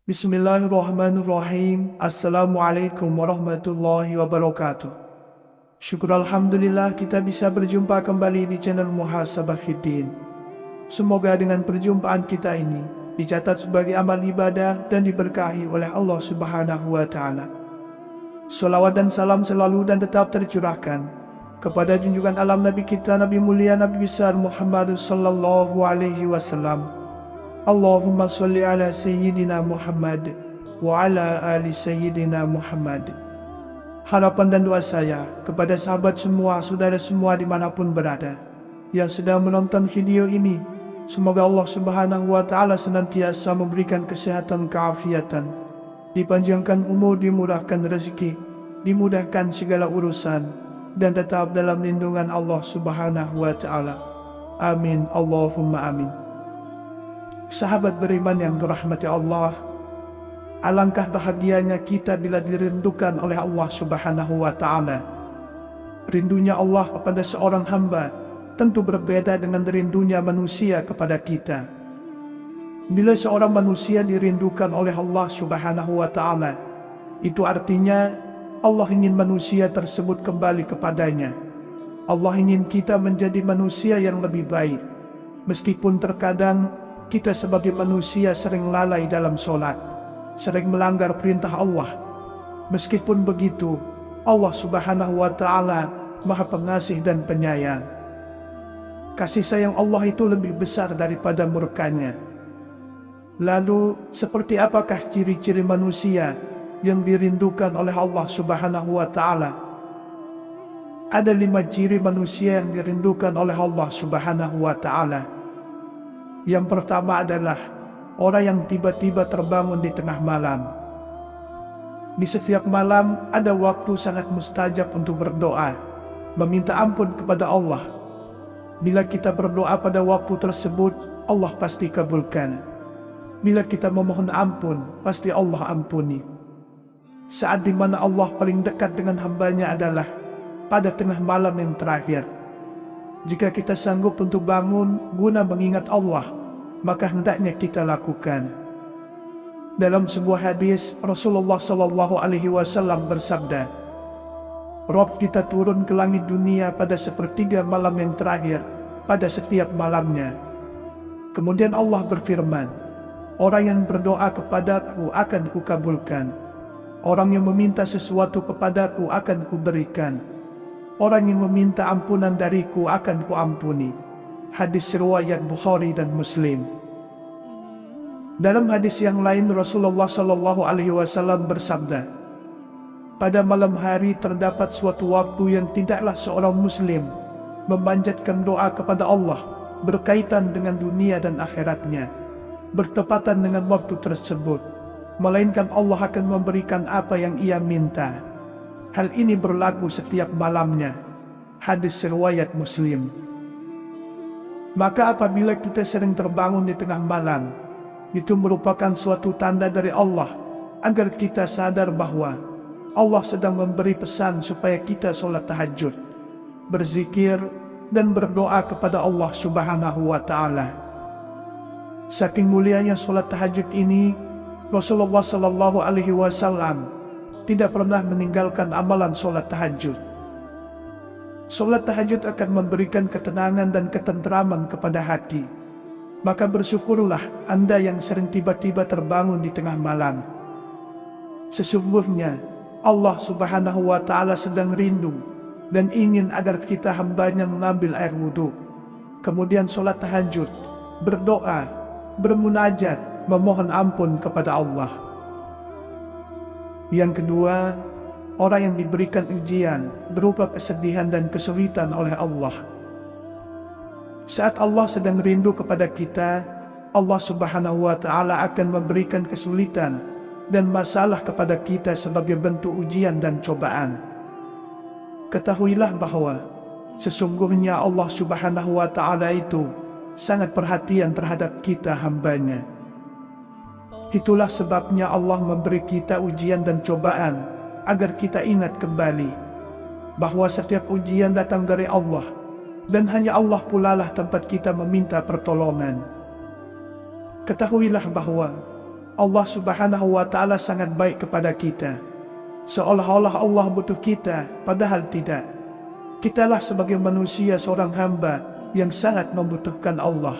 Bismillahirrahmanirrahim. Assalamualaikum warahmatullahi wabarakatuh. Syukur Alhamdulillah kita bisa berjumpa kembali di channel Muhasabah Fiddin. Semoga dengan perjumpaan kita ini dicatat sebagai amal ibadah dan diberkahi oleh Allah Subhanahu wa Ta'ala. Salawat dan salam selalu dan tetap tercurahkan kepada junjungan alam Nabi kita, Nabi mulia, Nabi besar Muhammad sallallahu alaihi wasallam. Allahumma salli ala Sayyidina Muhammad wa ala ali Sayyidina Muhammad. Harapan dan doa saya kepada sahabat semua, saudara semua dimanapun berada yang sedang menonton video ini, semoga Allah Subhanahu wa Ta'ala senantiasa memberikan kesehatan, keafiatan, dipanjangkan umur, dimurahkan rezeki, dimudahkan segala urusan, dan tetap dalam lindungan Allah Subhanahu wa Ta'ala. Amin, Allahumma amin. Sahabat beriman yang dirahmati Allah, alangkah bahagianya kita bila dirindukan oleh Allah Subhanahu wa Ta'ala. Rindunya Allah kepada seorang hamba tentu berbeda dengan rindunya manusia kepada kita. Bila seorang manusia dirindukan oleh Allah Subhanahu wa Ta'ala, itu artinya Allah ingin manusia tersebut kembali kepadanya. Allah ingin kita menjadi manusia yang lebih baik. Meskipun terkadang kita sebagai manusia sering lalai dalam sholat, sering melanggar perintah Allah. Meskipun begitu, Allah Subhanahu wa Ta'ala Maha Pengasih dan Penyayang. Kasih sayang Allah itu lebih besar daripada murkanya. Lalu, seperti apakah ciri-ciri manusia yang dirindukan oleh Allah Subhanahu wa Ta'ala? Ada 5 ciri manusia yang dirindukan oleh Allah Subhanahu wa Ta'ala. Yang pertama adalah orang yang tiba-tiba terbangun di tengah malam. Di setiap malam ada waktu sangat mustajab untuk berdoa, meminta ampun kepada Allah. Bila kita berdoa pada waktu tersebut, Allah pasti kabulkan. Bila kita memohon ampun, pasti Allah ampuni. Saat dimana Allah paling dekat dengan hambanya adalah pada tengah malam yang terakhir. Jika kita sanggup untuk bangun guna mengingat Allah, maka hendaknya kita lakukan. Dalam sebuah hadis, Rasulullah sallallahu alaihi wasallam bersabda, Rabb kita turun ke langit dunia pada sepertiga malam yang terakhir pada setiap malamnya. Kemudian Allah berfirman, orang yang berdoa kepadaku akan kukabulkan. Orang yang meminta sesuatu kepadaku akan kuberikan. Orang yang meminta ampunan dariku akan kuampuni. Hadis riwayat Bukhari dan Muslim. Dalam hadis yang lain, Rasulullah sallallahu alaihi wasallam bersabda, pada malam hari terdapat suatu waktu yang tidaklah seorang muslim memanjatkan doa kepada Allah berkaitan dengan dunia dan akhiratnya, bertepatan dengan waktu tersebut, melainkan Allah akan memberikan apa yang ia minta. Hal ini berlaku setiap malamnya. Hadis riwayat Muslim. Maka apabila kita sering terbangun di tengah malam, itu merupakan suatu tanda dari Allah agar kita sadar bahwa Allah sedang memberi pesan supaya kita sholat tahajud, berzikir, dan berdoa kepada Allah Subhanahu wa Ta'ala. Saking mulianya sholat tahajud ini, Rasulullah sallallahu alaihi wasallam tidak pernah meninggalkan amalan sholat tahajud. Sholat tahajud akan memberikan ketenangan dan ketentraman kepada hati. Maka bersyukurlah Anda yang sering tiba-tiba terbangun di tengah malam. Sesungguhnya Allah Subhanahu wa Ta'ala sedang rindu dan ingin agar kita hambanya mengambil air wudhu, kemudian sholat tahajud, berdoa, bermunajat, memohon ampun kepada Allah. Yang kedua, orang yang diberikan ujian berupa kesedihan dan kesulitan oleh Allah. Saat Allah sedang rindu kepada kita, Allah Subhanahu wa Ta'ala akan memberikan kesulitan dan masalah kepada kita sebagai bentuk ujian dan cobaan. Ketahuilah bahwa sesungguhnya Allah Subhanahu wa Ta'ala itu sangat perhatian terhadap kita hambanya. Itulah sebabnya Allah memberi kita ujian dan cobaan, agar kita ingat kembali bahwa setiap ujian datang dari Allah, dan hanya Allah pula lah tempat kita meminta pertolongan. Ketahuilah bahwa Allah Subhanahu wa Ta'ala sangat baik kepada kita, seolah-olah Allah butuh kita, padahal tidak. Kitalah sebagai manusia seorang hamba yang sangat membutuhkan Allah.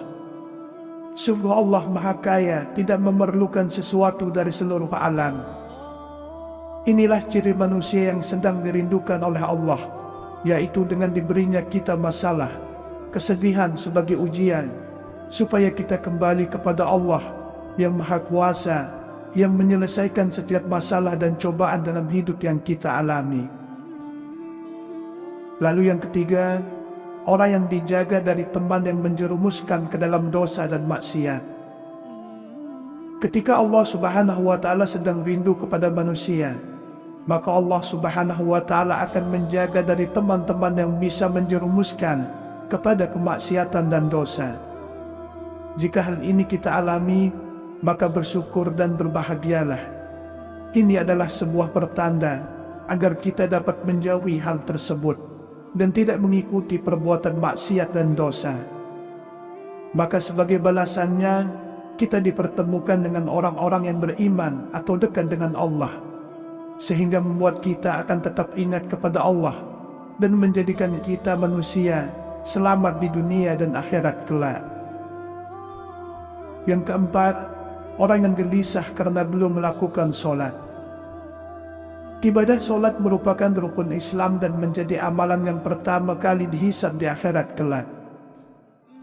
Sungguh Allah Maha Kaya, tidak memerlukan sesuatu dari seluruh alam. Inilah ciri manusia yang sedang dirindukan oleh Allah, yaitu dengan diberinya kita masalah, kesedihan sebagai ujian, supaya kita kembali kepada Allah yang Maha Kuasa, yang menyelesaikan setiap masalah dan cobaan dalam hidup yang kita alami. Lalu yang ketiga, orang yang dijaga dari teman yang menjerumuskan ke dalam dosa dan maksiat. Ketika Allah Subhanahu wa Ta'ala sedang rindu kepada manusia, maka Allah Subhanahu wa Ta'ala akan menjaga dari teman-teman yang bisa menjerumuskan kepada kemaksiatan dan dosa. Jika hal ini kita alami, maka bersyukur dan berbahagialah. Ini adalah sebuah pertanda agar kita dapat menjauhi hal tersebut dan tidak mengikuti perbuatan maksiat dan dosa. Maka sebagai balasannya, kita dipertemukan dengan orang-orang yang beriman atau dekat dengan Allah, sehingga membuat kita akan tetap ingat kepada Allah dan menjadikan kita manusia selamat di dunia dan akhirat kelak. Yang keempat, orang yang gelisah karena belum melakukan sholat. Ibadah sholat merupakan rukun Islam dan menjadi amalan yang pertama kali dihisab di akhirat kelak.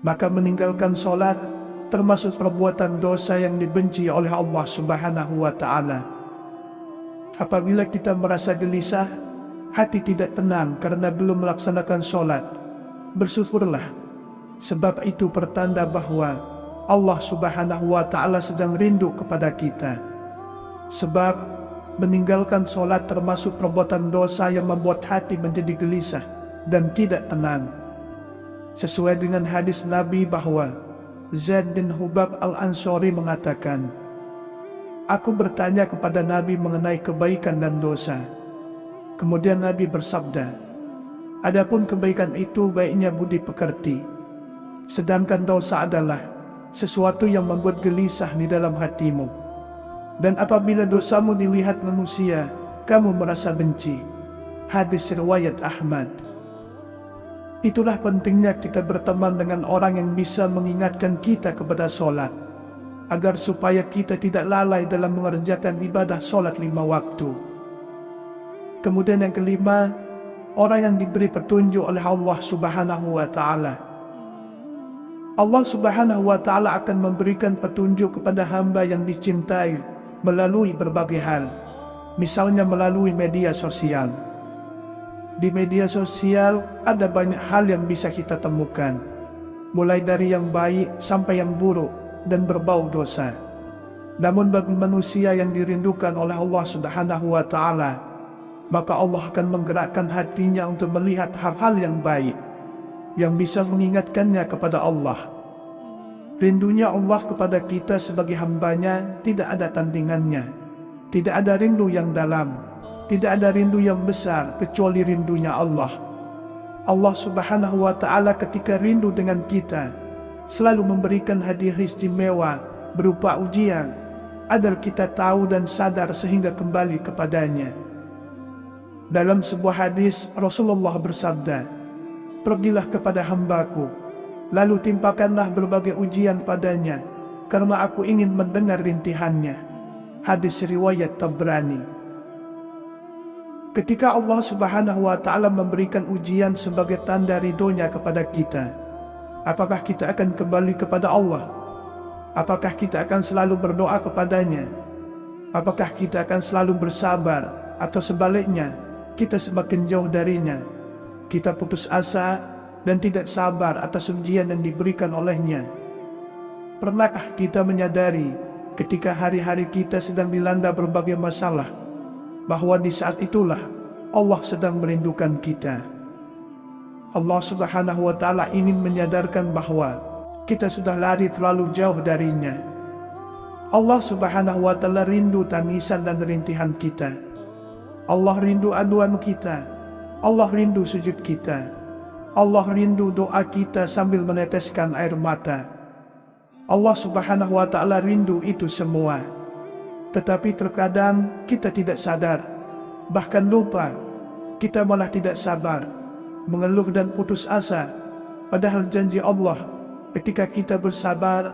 Maka meninggalkan sholat termasuk perbuatan dosa yang dibenci oleh Allah Subhanahu wa Ta'ala. Apabila kita merasa gelisah, hati tidak tenang karena belum melaksanakan sholat, bersyukurlah, sebab itu pertanda bahwa Allah Subhanahu wa Ta'ala sedang rindu kepada kita. Sebab meninggalkan sholat termasuk perbuatan dosa yang membuat hati menjadi gelisah dan tidak tenang. Sesuai dengan hadis Nabi bahwa Zaid bin Hubab al-Ansari mengatakan, "Aku bertanya kepada Nabi mengenai kebaikan dan dosa. Kemudian Nabi bersabda, adapun kebaikan itu baiknya budi pekerti, sedangkan dosa adalah sesuatu yang membuat gelisah di dalam hatimu. Dan apabila dosamu dilihat manusia, kamu merasa benci." Hadis riwayat Ahmad. Itulah pentingnya kita berteman dengan orang yang bisa mengingatkan kita kepada sholat, agar supaya kita tidak lalai dalam mengerjakan ibadah sholat 5 waktu. Kemudian yang kelima, orang yang diberi petunjuk oleh Allah Subhanahu wa Ta'ala. Allah Subhanahu wa Ta'ala akan memberikan petunjuk kepada hamba yang dicintai melalui berbagai hal, misalnya melalui media sosial. Di media sosial ada banyak hal yang bisa kita temukan, mulai dari yang baik sampai yang buruk dan berbau dosa. Namun bagi manusia yang dirindukan oleh Allah Subhanahu wa Ta'ala, maka Allah akan menggerakkan hatinya untuk melihat hal-hal yang baik, yang bisa mengingatkannya kepada Allah. Rindunya Allah kepada kita sebagai hambanya tidak ada tandingannya. Tidak ada rindu yang dalam, tidak ada rindu yang besar kecuali rindunya Allah. Allah Subhanahu wa Ta'ala ketika rindu dengan kita selalu memberikan hadiah istimewa berupa ujian, agar kita tahu dan sadar sehingga kembali kepadanya. Dalam sebuah hadis Rasulullah bersabda, "Pergilah kepada hambaku, lalu timpakanlah berbagai ujian padanya, karena aku ingin mendengar rintihannya." Hadis riwayat Tabrani. Ketika Allah Subhanahu wa Ta'ala memberikan ujian sebagai tanda ridhonya kepada kita, apakah kita akan kembali kepada Allah? Apakah kita akan selalu berdoa kepadanya? Apakah kita akan selalu bersabar? Atau sebaliknya, kita semakin jauh darinya, kita putus asa dan tidak sabar atas ujian yang diberikan olehnya? Pernahkah kita menyadari ketika hari-hari kita sedang dilanda berbagai masalah, bahwa di saat itulah Allah sedang merindukan kita? Allah Subhanahu wa Ta'ala ingin menyadarkan bahwa kita sudah lari terlalu jauh darinya. Allah Subhanahu wa Ta'ala rindu tangisan dan rintihan kita. Allah rindu aduan kita. Allah rindu sujud kita. Allah rindu doa kita sambil meneteskan air mata. Allah Subhanahu wa Ta'ala rindu itu semua. Tetapi terkadang kita tidak sadar, bahkan lupa. Kita malah tidak sabar, mengeluh dan putus asa. Padahal janji Allah, ketika kita bersabar,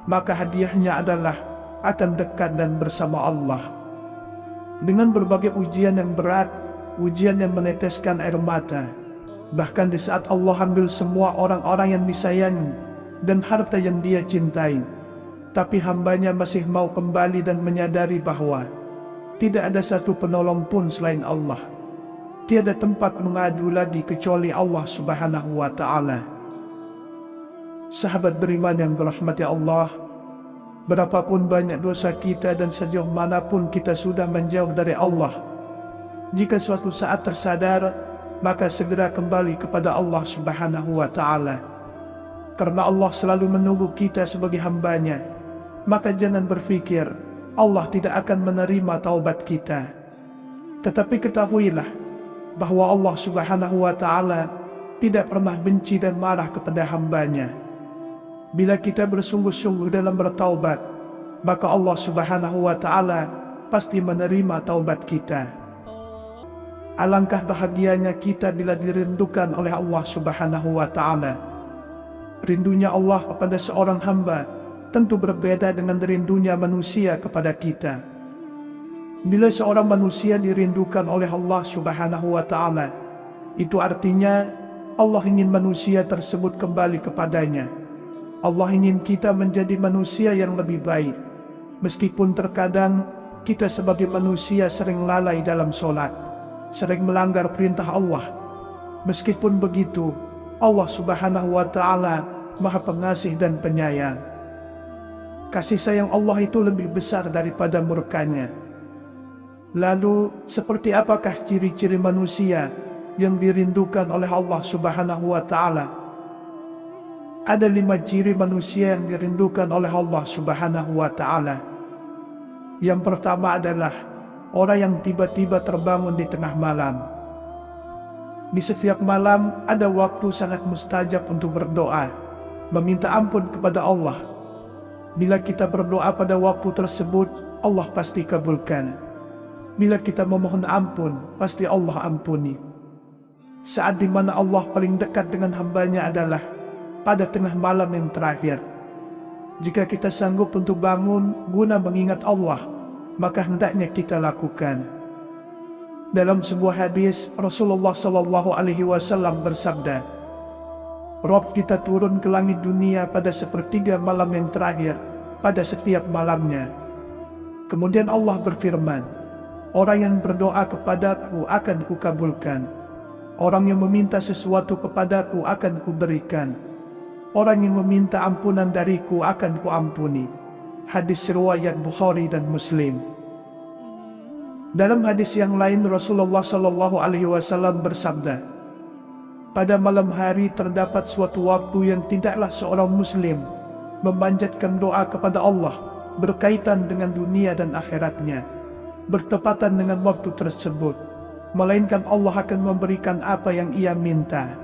maka hadiahnya adalah akan dekat dan bersama Allah. Dengan berbagai ujian yang berat, ujian yang meneteskan air mata, bahkan di saat Allah ambil semua orang-orang yang disayangi dan harta yang dia cintai, tapi hambanya masih mau kembali dan menyadari bahwa tidak ada satu penolong pun selain Allah. Tiada tempat mengadu lagi kecuali Allah Subhanahu wa Ta'ala. Sahabat beriman yang dirahmati Allah, berapapun banyak dosa kita dan sejauh manapun kita sudah menjauh dari Allah, jika suatu saat tersadar, maka segera kembali kepada Allah Subhanahu wa Ta'ala. Karena Allah selalu menunggu kita sebagai hambanya, maka jangan berpikir Allah tidak akan menerima taubat kita. Tetapi ketahuilah bahwa Allah Subhanahu wa Ta'ala tidak pernah benci dan marah kepada hambanya. Bila kita bersungguh-sungguh dalam bertaubat, maka Allah Subhanahu wa Ta'ala pasti menerima taubat kita. Alangkah bahagianya kita bila dirindukan oleh Allah Subhanahu wa Ta'ala. Rindunya Allah kepada seorang hamba tentu berbeda dengan rindunya manusia kepada kita. Bila seorang manusia dirindukan oleh Allah Subhanahu wa Ta'ala, itu artinya Allah ingin manusia tersebut kembali kepadanya. Allah ingin kita menjadi manusia yang lebih baik. Meskipun terkadang kita sebagai manusia sering lalai dalam sholat, sering melanggar perintah Allah. Meskipun begitu, Allah Subhanahu wa Ta'ala Maha Pengasih dan Penyayang. Kasih sayang Allah itu lebih besar daripada murkanya. Lalu, seperti apakah ciri-ciri manusia yang dirindukan oleh Allah Subhanahu wa Ta'ala? Ada 5 ciri manusia yang dirindukan oleh Allah Subhanahu wa Ta'ala. Yang pertama adalah orang yang tiba-tiba terbangun di tengah malam. Di setiap malam ada waktu sangat mustajab untuk berdoa, meminta ampun kepada Allah. Bila kita berdoa pada waktu tersebut, Allah pasti kabulkan. Bila kita memohon ampun, pasti Allah ampuni. Saat di mana Allah paling dekat dengan hambanya adalah pada tengah malam yang terakhir. Jika kita sanggup untuk bangun guna mengingat Allah, maka hendaknya kita lakukan. Dalam sebuah hadis, Rasulullah SAW bersabda, Rob kita turun ke langit dunia pada sepertiga malam yang terakhir, pada setiap malamnya. Kemudian Allah berfirman, orang yang berdoa kepadaku akan kukabulkan. Orang yang meminta sesuatu kepadaku akan kuberikan. Orang yang meminta ampunan dariku akan kuampuni. Hadis riwayat Bukhari dan Muslim. Dalam hadis yang lain Rasulullah SAW bersabda, pada malam hari terdapat suatu waktu yang tidaklah seorang muslim memanjatkan doa kepada Allah berkaitan dengan dunia dan akhiratnya, bertepatan dengan waktu tersebut, melainkan Allah akan memberikan apa yang ia minta.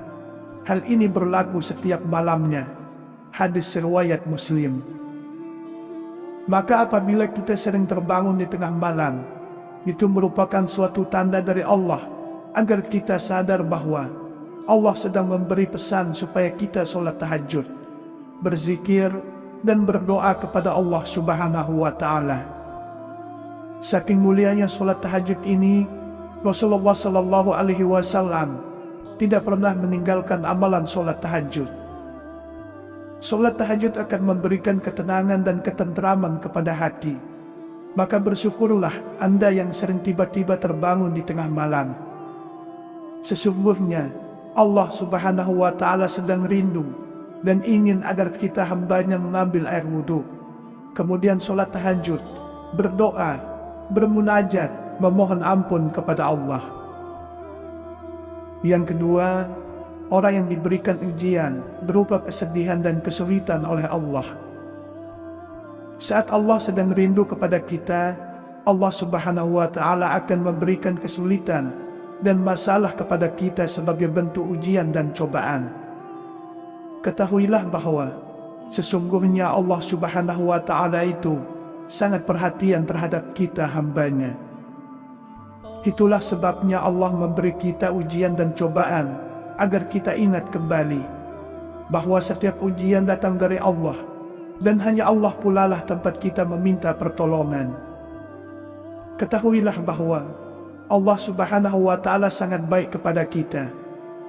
Hal ini berlaku setiap malamnya. Hadis riwayat Muslim. Maka apabila kita sering terbangun di tengah malam, itu merupakan suatu tanda dari Allah agar kita sadar bahwa Allah sedang memberi pesan supaya kita sholat tahajud, berzikir, dan berdoa kepada Allah Subhanahu wa Ta'ala. Saking mulianya sholat tahajud ini, Rasulullah SAW tidak pernah meninggalkan amalan sholat tahajud. Sholat tahajud akan memberikan ketenangan dan ketenteraman kepada hati. Maka bersyukurlah Anda yang sering tiba-tiba terbangun di tengah malam. Sesungguhnya Allah Subhanahu wa Ta'ala sedang rindu dan ingin agar kita hambanya mengambil air wudhu, kemudian sholat tahajud, berdoa, bermunajat, memohon ampun kepada Allah. Yang kedua, orang yang diberikan ujian berupa kesedihan dan kesulitan oleh Allah. Saat Allah sedang rindu kepada kita, Allah Subhanahu wa Ta'ala akan memberikan kesulitan dan masalah kepada kita sebagai bentuk ujian dan cobaan. Ketahuilah bahwa sesungguhnya Allah Subhanahu wa Ta'ala itu sangat perhatian terhadap kita hambanya. Itulah sebabnya Allah memberi kita ujian dan cobaan agar kita ingat kembali bahwa setiap ujian datang dari Allah dan hanya Allah pula lah tempat kita meminta pertolongan. Ketahuilah bahwa Allah Subhanahu wa Ta'ala sangat baik kepada kita,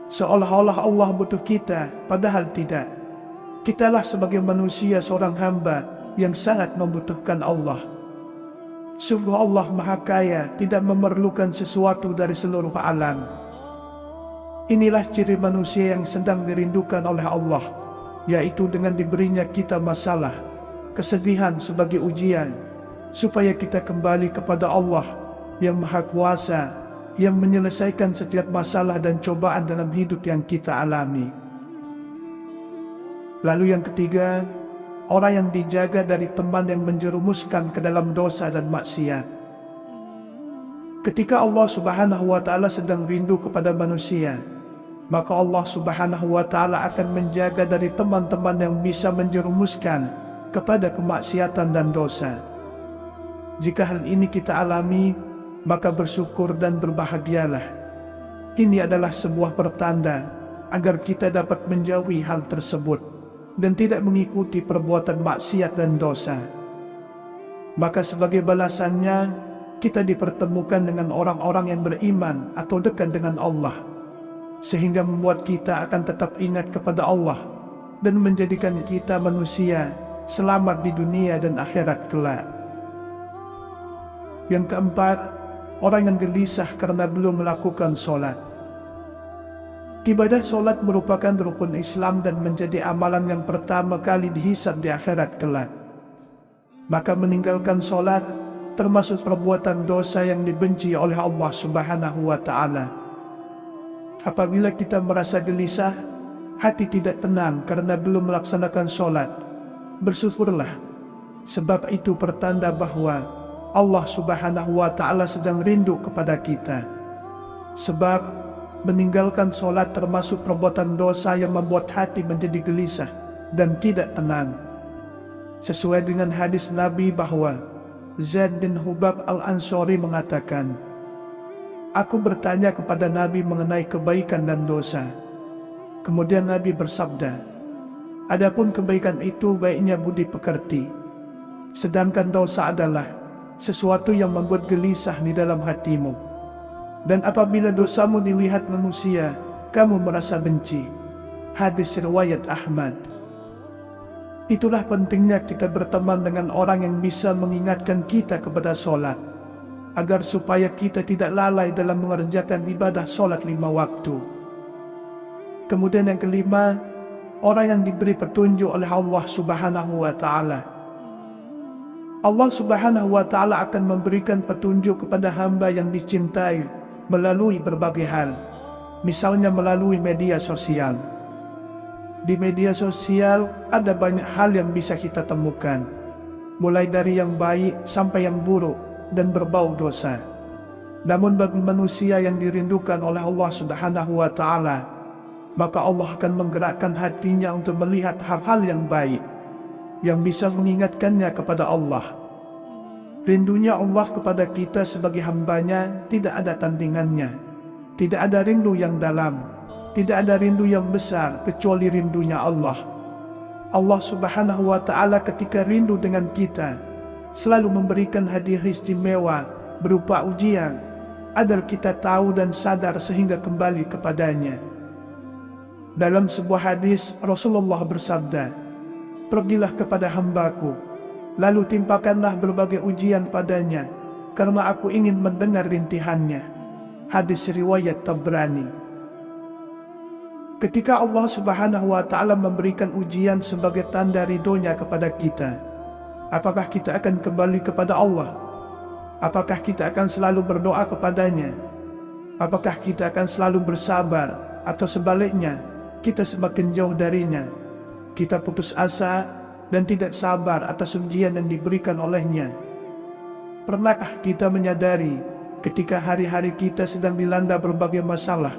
seolah-olah Allah butuh kita, padahal tidak. Kitalah sebagai manusia seorang hamba yang sangat membutuhkan Allah. Sungguh Allah Maha Kaya, tidak memerlukan sesuatu dari seluruh alam. Inilah ciri manusia yang sedang dirindukan oleh Allah, yaitu dengan diberinya kita masalah, kesedihan sebagai ujian, supaya kita kembali kepada Allah yang Maha Kuasa, yang menyelesaikan setiap masalah dan cobaan dalam hidup yang kita alami. Lalu yang ketiga, orang yang dijaga dari teman yang menjerumuskan ke dalam dosa dan maksiat. Ketika Allah Subhanahu wa Ta'ala sedang rindu kepada manusia, maka Allah Subhanahu wa Ta'ala akan menjaga dari teman-teman yang bisa menjerumuskan kepada kemaksiatan dan dosa. Jika hal ini kita alami, maka bersyukur dan berbahagialah. Ini adalah sebuah pertanda agar kita dapat menjauhi hal tersebut dan tidak mengikuti perbuatan maksiat dan dosa. Maka sebagai balasannya, kita dipertemukan dengan orang-orang yang beriman atau dekat dengan Allah, sehingga membuat kita akan tetap ingat kepada Allah dan menjadikan kita manusia selamat di dunia dan akhirat kelak. Yang keempat, orang yang gelisah karena belum melakukan sholat. Ibadah solat merupakan rukun Islam dan menjadi amalan yang pertama kali dihisab di akhirat kelak. Maka meninggalkan solat termasuk perbuatan dosa yang dibenci oleh Allah Subhanahu wa Ta'ala. Apabila kita merasa gelisah, hati tidak tenang karena belum melaksanakan solat, bersyukurlah, sebab itu pertanda bahwa Allah Subhanahu wa Ta'ala sedang rindu kepada kita. Sebab meninggalkan solat termasuk perbuatan dosa yang membuat hati menjadi gelisah dan tidak tenang. Sesuai dengan hadis Nabi bahwa Zaid bin Hubab al-Ansari mengatakan, "Aku bertanya kepada Nabi mengenai kebaikan dan dosa. Kemudian Nabi bersabda, adapun kebaikan itu baiknya budi pekerti, sedangkan dosa adalah sesuatu yang membuat gelisah di dalam hatimu. Dan apabila dosamu dilihat manusia, kamu merasa benci." Hadis riwayat Ahmad. Itulah pentingnya kita berteman dengan orang yang bisa mengingatkan kita kepada solat, agar supaya kita tidak lalai dalam mengerjakan ibadah solat 5 waktu. Kemudian yang kelima, orang yang diberi petunjuk oleh Allah Subhanahu wa Ta'ala. Allah Subhanahu wa Ta'ala akan memberikan petunjuk kepada hamba yang dicintai melalui berbagai hal, misalnya melalui media sosial. Di media sosial ada banyak hal yang bisa kita temukan, mulai dari yang baik sampai yang buruk dan berbau dosa. Namun bagi manusia yang dirindukan oleh Allah Subhanahu wa Ta'ala, maka Allah akan menggerakkan hatinya untuk melihat hal-hal yang baik, yang bisa mengingatkannya kepada Allah. Rindunya Allah kepada kita sebagai hambanya tidak ada tandingannya. Tidak ada rindu yang dalam, tidak ada rindu yang besar kecuali rindunya Allah. Allah Subhanahu wa Ta'ala ketika rindu dengan kita selalu memberikan hadiah istimewa berupa ujian agar kita tahu dan sadar sehingga kembali kepadanya. Dalam sebuah hadis Rasulullah bersabda, "Pergilah kepada hambaku, lalu timpakanlah berbagai ujian padanya, karena aku ingin mendengar rintihannya." Hadis riwayat Tabrani. Ketika Allah Subhanahu wa Ta'ala memberikan ujian sebagai tanda ridhonya kepada kita, apakah kita akan kembali kepada Allah? Apakah kita akan selalu berdoa kepadanya? Apakah kita akan selalu bersabar? Atau sebaliknya, kita semakin jauh darinya. Kita putus asa dan tidak sabar atas ujian yang diberikan olehnya. Pernahkah kita menyadari ketika hari-hari kita sedang dilanda berbagai masalah,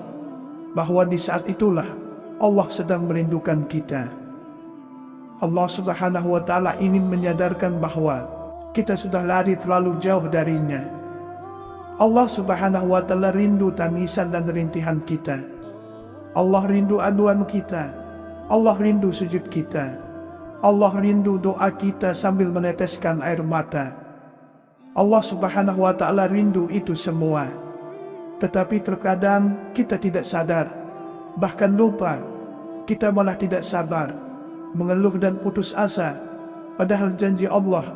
bahwa di saat itulah Allah sedang merindukan kita? Allah Subhanahu wa Ta'ala ingin menyadarkan bahwa kita sudah lari terlalu jauh darinya. Allah Subhanahu wa Ta'ala rindu tangisan dan rintihan kita. Allah rindu aduan kita. Allah rindu sujud kita. Allah rindu doa kita sambil meneteskan air mata. Allah Subhanahu wa Ta'ala rindu itu semua. Tetapi terkadang kita tidak sadar, bahkan lupa. Kita malah tidak sabar, mengeluh dan putus asa. Padahal janji Allah,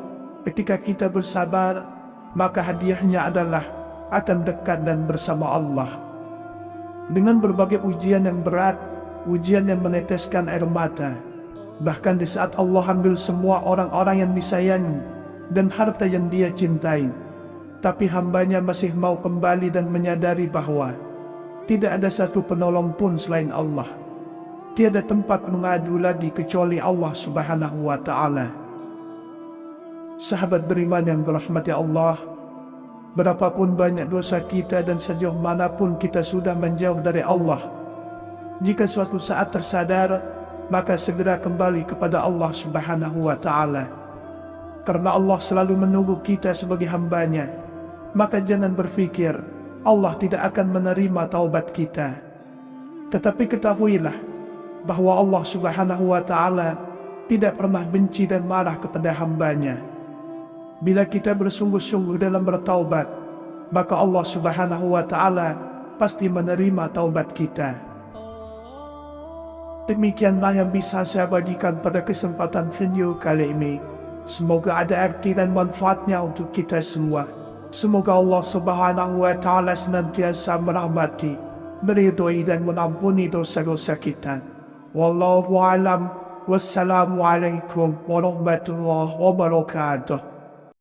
ketika kita bersabar, maka hadiahnya adalah akan dekat dan bersama Allah. Dengan berbagai ujian yang berat, ujian yang meneteskan air mata, bahkan di saat Allah ambil semua orang-orang yang disayangi dan harta yang dia cintai, tapi hambanya masih mau kembali dan menyadari bahwa tidak ada satu penolong pun selain Allah. Tiada tempat mengadu lagi kecuali Allah Subhanahu wa Ta'ala. Sahabat beriman yang dirahmati Allah, berapapun banyak dosa kita dan sejauh manapun kita sudah menjauh dari Allah, jika suatu saat tersadar, maka segera kembali kepada Allah Subhanahu wa Ta'ala. Karena Allah selalu menunggu kita sebagai hambanya, maka jangan berpikir Allah tidak akan menerima taubat kita. Tetapi ketahuilah bahwa Allah Subhanahu wa Ta'ala tidak pernah benci dan marah kepada hambanya. Bila kita bersungguh-sungguh dalam bertaubat, maka Allah Subhanahu wa Ta'ala pasti menerima taubat kita. Demikianlah yang bisa saya bagikan pada kesempatan video kali ini. Semoga ada arti dan manfaatnya untuk kita semua. Semoga Allah Subhanahu wa Ta'ala senantiasa merahmati, meridhoi dan mengampuni dosa-dosa kita. Wallahu a'lam. Wassalamualaikum warahmatullahi wabarakatuh.